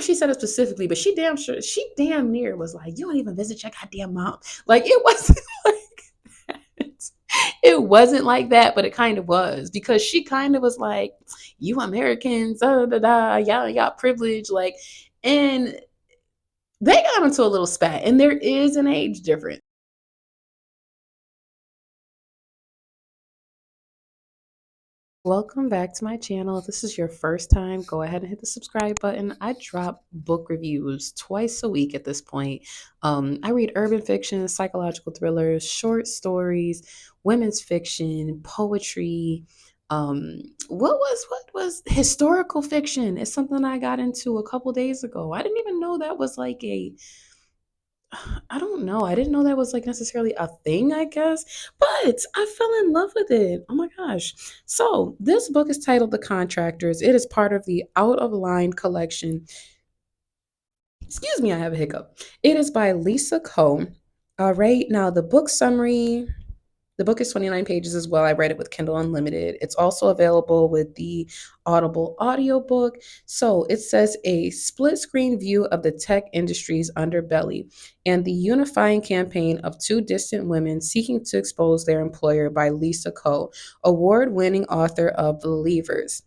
remember if she said it specifically, but she damn near was like, "You don't even visit your goddamn mom." Like it wasn't like that. It wasn't like that, but it kind of was because she kind of was like, "You Americans, da da da, y'all privilege," like, and they got into a little spat, and there is an age difference. Welcome back to my channel. If this is your first time, go ahead and hit the subscribe button. I drop book reviews twice a week at this point. I read urban fiction, psychological thrillers, short stories, women's fiction, poetry. What was historical fiction? It's something I got into a couple days ago. I didn't even know that was like a I don't know. I didn't know that was like necessarily a thing, I guess, but I fell in love with it. Oh my gosh. So, this book is titled The Contractors. It is part of the Out of Line collection. Excuse me, I have a hiccup. It is by Lisa Coe. All right. Now, the book is 29 pages as well. I read it with Kindle Unlimited. It's also available with the Audible audiobook. So it says a split screen view of the tech industry's underbelly and the unifying campaign of two distant women seeking to expose their employer by Lisa Coe, award winning author of Believers.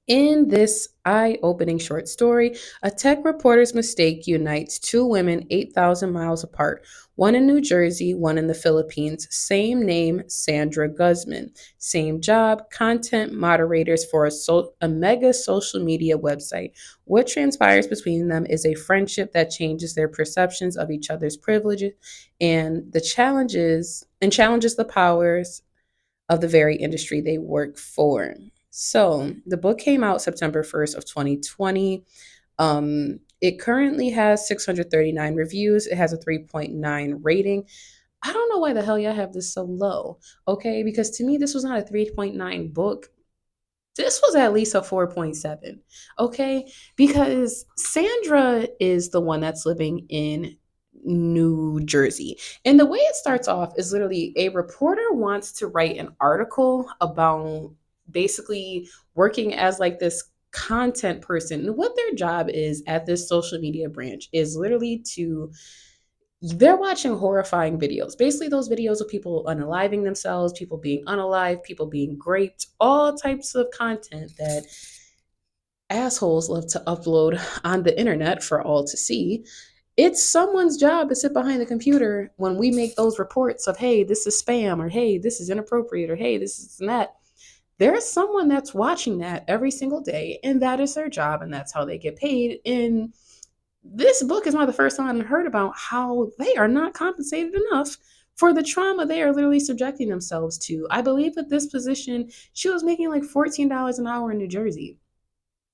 In this eye opening short story, a tech reporter's mistake unites two women 8,000 miles apart, one in New Jersey, one in the Philippines. Same name, Sandra Guzman. Same job, content moderators for a mega social media website. What transpires between them is a friendship that changes their perceptions of each other's privileges and challenges the powers of the very industry they work for. So the book came out September 1st of 2020. It currently has 639 reviews. It has a 3.9 rating. I don't know why the hell y'all have this so low. Okay, because to me this was not a 3.9 book. This was at least a 4.7. Okay, because Sandra is the one that's living in New Jersey. And the way it starts off is literally a reporter wants to write an article about basically working as like this content person. And what their job is at this social media branch is literally to they're watching horrifying videos. Basically, those videos of people unaliving themselves, people being unalive, people being raped, all types of content that assholes love to upload on the internet for all to see. It's someone's job to sit behind the computer when we make those reports of, hey, this is spam, or hey, this is inappropriate, or hey, this is that. There's someone that's watching that every single day, and that is their job, and that's how they get paid. And this book is not the first time I've heard about how they are not compensated enough for the trauma they are literally subjecting themselves to. I believe at this position, she was making like $14 an hour in New Jersey.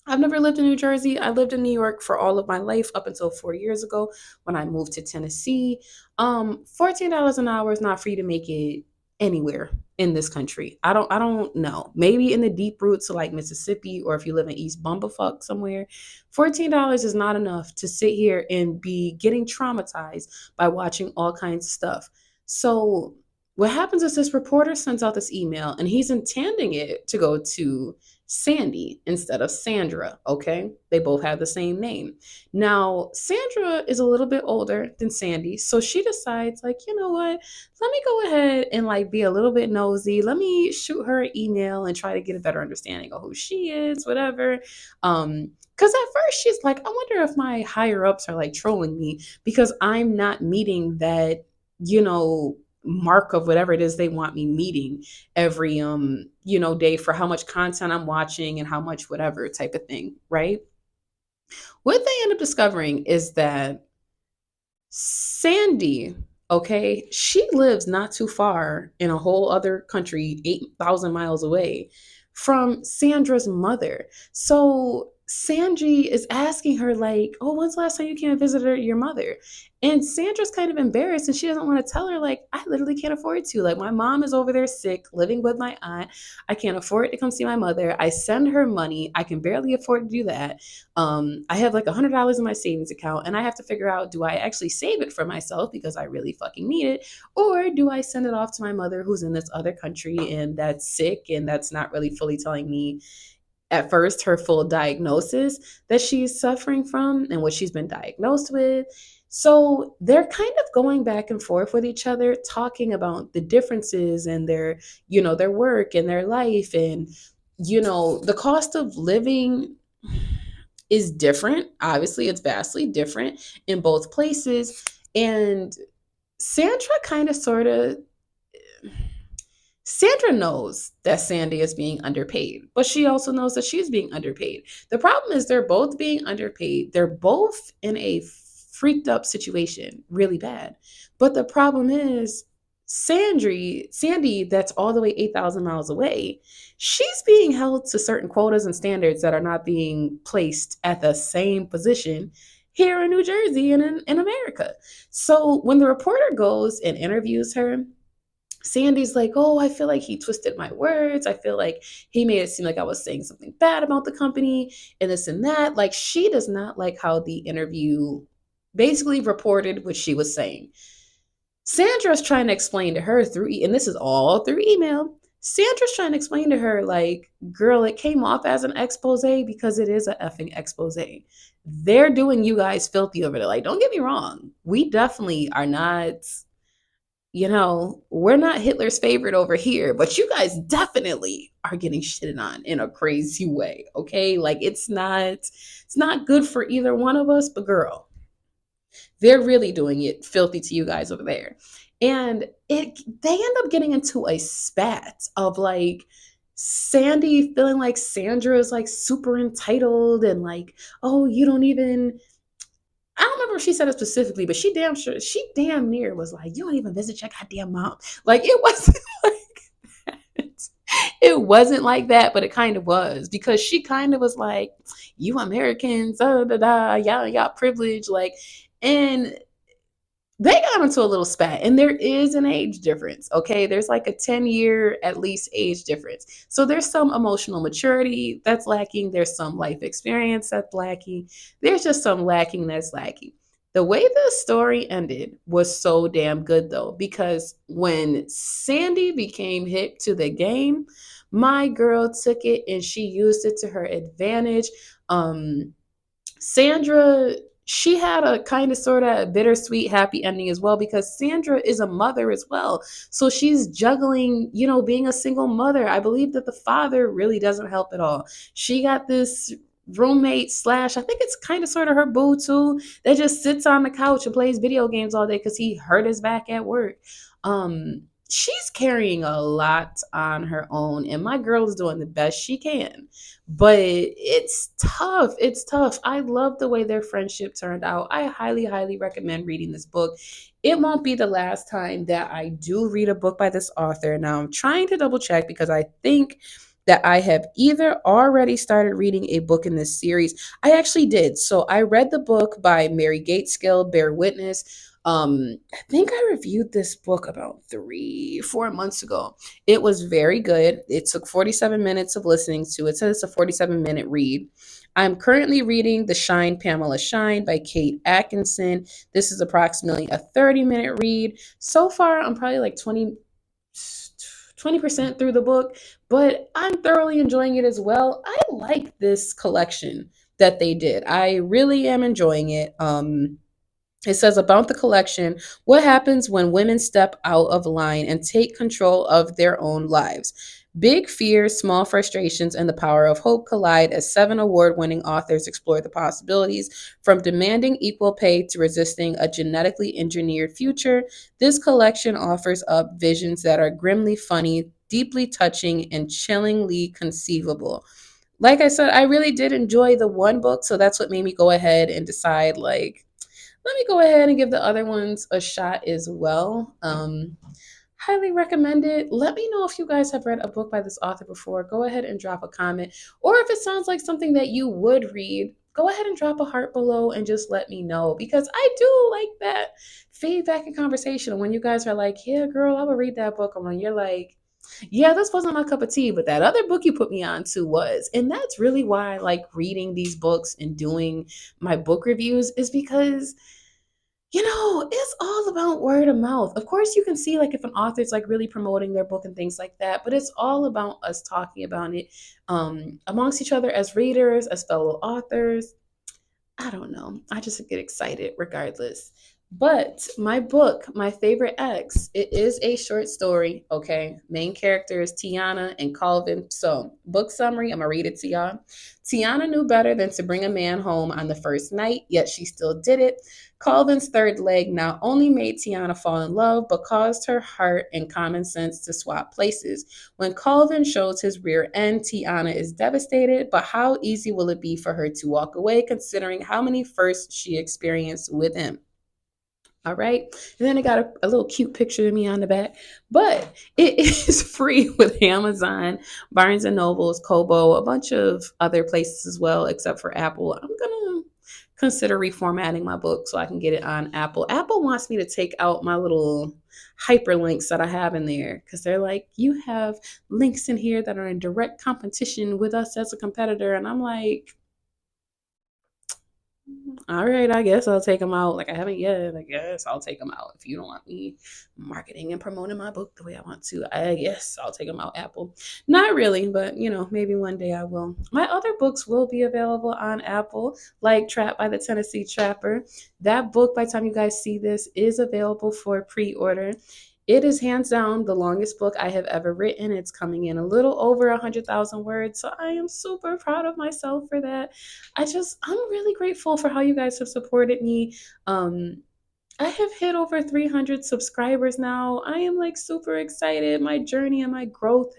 I've never lived in New Jersey. I lived in New York for all of my life up until 4 years ago when I moved to Tennessee. $14 an hour is not free to make it anywhere in this country. I don't know. Maybe in the deep roots of like Mississippi, or if you live in East Bumblefuck somewhere, $14 is not enough to sit here and be getting traumatized by watching all kinds of stuff. So what happens is this reporter sends out this email and he's intending it to go to Sandy instead of Sandra. Okay. They both have the same name. Now, Sandra is a little bit older than Sandy. So she decides, like, you know what? Let me go ahead and like be a little bit nosy. Let me shoot her an email and try to get a better understanding of who she is, whatever. Because at first she's like, I wonder if my higher ups are like trolling me because I'm not meeting that, you know, mark of whatever it is they want me meeting every day for how much content I'm watching and how much whatever type of thing, right? What they end up discovering is that Sandy, okay, she lives not too far in a whole other country, 8,000 miles away from Sandra's mother. So Sanji is asking her, like, oh, when's the last time you came and visited your mother? And Sandra's kind of embarrassed and she doesn't want to tell her, like, I literally can't afford to. Like, my mom is over there sick, living with my aunt. I can't afford to come see my mother. I send her money. I can barely afford to do that. I have like $100 in my savings account and I have to figure out, do I actually save it for myself because I really fucking need it? Or do I send it off to my mother who's in this other country and that's sick and that's not really fully telling me at first her full diagnosis that she's suffering from and what she's been diagnosed with. So they're kind of going back and forth with each other, talking about the differences in their, their work and their life. And, the cost of living is different. Obviously, it's vastly different in both places. And Sandra kind of sort of Sandra knows that Sandy is being underpaid, but she also knows that she's being underpaid. The problem is they're both being underpaid. They're both in a freaked up situation, really bad. But the problem is Sandy, that's all the way 8,000 miles away, she's being held to certain quotas and standards that are not being placed at the same position here in New Jersey and in America. So when the reporter goes and interviews her, Sandy's like, oh, I feel like he twisted my words. I feel like he made it seem like I was saying something bad about the company and this and that. Like, she does not like how the interview basically reported what she was saying. Sandra's trying to explain to her and this is all through email. Sandra's trying to explain to her, like, girl, it came off as an expose because it is a effing expose. They're doing you guys filthy over there. Like, don't get me wrong. We definitely are not, we're not Hitler's favorite over here, but you guys definitely are getting shitted on in a crazy way. Okay. Like, it's not good for either one of us, but girl, they're really doing it filthy to you guys over there. And they end up getting into a spat of like Sandy feeling like Sandra is like super entitled and like, oh, you don't even, I don't remember if she said it specifically, but she damn near was like, you don't even visit your goddamn mom. Like, it wasn't like that. It wasn't like that, but it kind of was, because she kind of was like, you Americans, y'all privileged, like, and they got into a little spat, and there is an age difference. Okay, there's like a 10-year at least age difference, so there's some emotional maturity that's lacking, there's some life experience that's lacking, there's just some lacking that's lacking. The way the story ended was so damn good though, because when Sandy became hip to the game, my girl took it and she used it to her advantage. Sandra, she had a kind of sort of bittersweet happy ending as well, because Sandra is a mother as well. So she's juggling, being a single mother. I believe that the father really doesn't help at all. She got this roommate slash, I think it's kind of sort of her boo too, that just sits on the couch and plays video games all day because he hurt his back at work. She's carrying a lot on her own, and my girl is doing the best she can, but it's tough. It's tough. I love the way their friendship turned out. I highly, highly recommend reading this book. It won't be the last time that I do read a book by this author. Now, I'm trying to double check because I think that I have either already started reading a book in this series. I actually did. So I read the book by Mary Gateskill, Bear Witness. I think I reviewed this book about 3-4 months ago. It was very good. It took 47 minutes of listening to. It says it's a 47-minute read. I'm currently reading The Shine, Pamela Shine by Kate Atkinson. This is approximately a 30-minute read. So far, I'm probably like 20% through the book, but I'm thoroughly enjoying it as well. I like this collection that they did. I really am enjoying it. It says about the collection, what happens when women step out of line and take control of their own lives? Big fears, small frustrations, and the power of hope collide as 7 award-winning authors explore the possibilities. From demanding equal pay to resisting a genetically engineered future, this collection offers up visions that are grimly funny, deeply touching, and chillingly conceivable. Like I said, I really did enjoy the one book, so that's what made me go ahead and decide, like, let me go ahead and give the other ones a shot as well. Highly recommend it. Let me know if you guys have read a book by this author before. Go ahead and drop a comment. Or if it sounds like something that you would read, go ahead and drop a heart below and just let me know, because I do like that feedback and conversation. When you guys are like, yeah, girl, I would read that book. And when you're like, yeah, this wasn't my cup of tea, but that other book you put me on to was. And that's really why I like reading these books and doing my book reviews, is because It's all about word of mouth. Of course, you can see like if an author's like really promoting their book and things like that, but it's all about us talking about it amongst each other as readers, as fellow authors. I don't know. I just get excited regardless. But my book, My Favorite Ex, it is a short story. Okay. Main character is Tiana and Calvin. So, book summary, I'm going to read it to y'all. Tiana knew better than to bring a man home on the first night, yet she still did it. Calvin's third leg not only made Tiana fall in love, but caused her heart and common sense to swap places. When Calvin shows his rear end, Tiana is devastated, but how easy will it be for her to walk away considering how many firsts she experienced with him? All right. And then it got a little cute picture of me on the back. But it is free with Amazon, Barnes and Nobles, Kobo, a bunch of other places as well, except for Apple. I'm gonna consider reformatting my book so I can get it on Apple. Apple wants me to take out my little hyperlinks that I have in there because they're like, you have links in here that are in direct competition with us as a competitor. And I'm like, all right, I guess I'll take them out. Like I haven't yet. I guess I'll take them out. If you don't want me marketing and promoting my book the way I want to, I guess I'll take them out, Apple. Not really, but maybe one day I will. My other books will be available on Apple, like Trapped by the Tennessee Trapper. That book, by the time you guys see this, is available for pre-order. It is hands down the longest book I have ever written. It's coming in a little over 100,000 words. So I am super proud of myself for that. I'm really grateful for how you guys have supported me. I have hit over 300 subscribers now. I am like super excited. My journey and my growth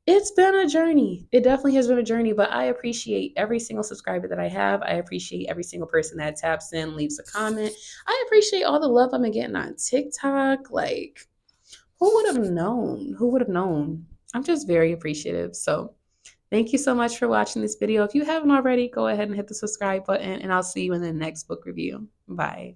it's been a journey. It definitely has been a journey, but I appreciate every single subscriber that I have. I appreciate every single person that taps in, leaves a comment. I appreciate all the love I've been getting on TikTok. Like, who would have known? Who would have known? I'm just very appreciative. So, thank you so much for watching this video. If you haven't already, go ahead and hit the subscribe button, and I'll see you in the next book review. Bye.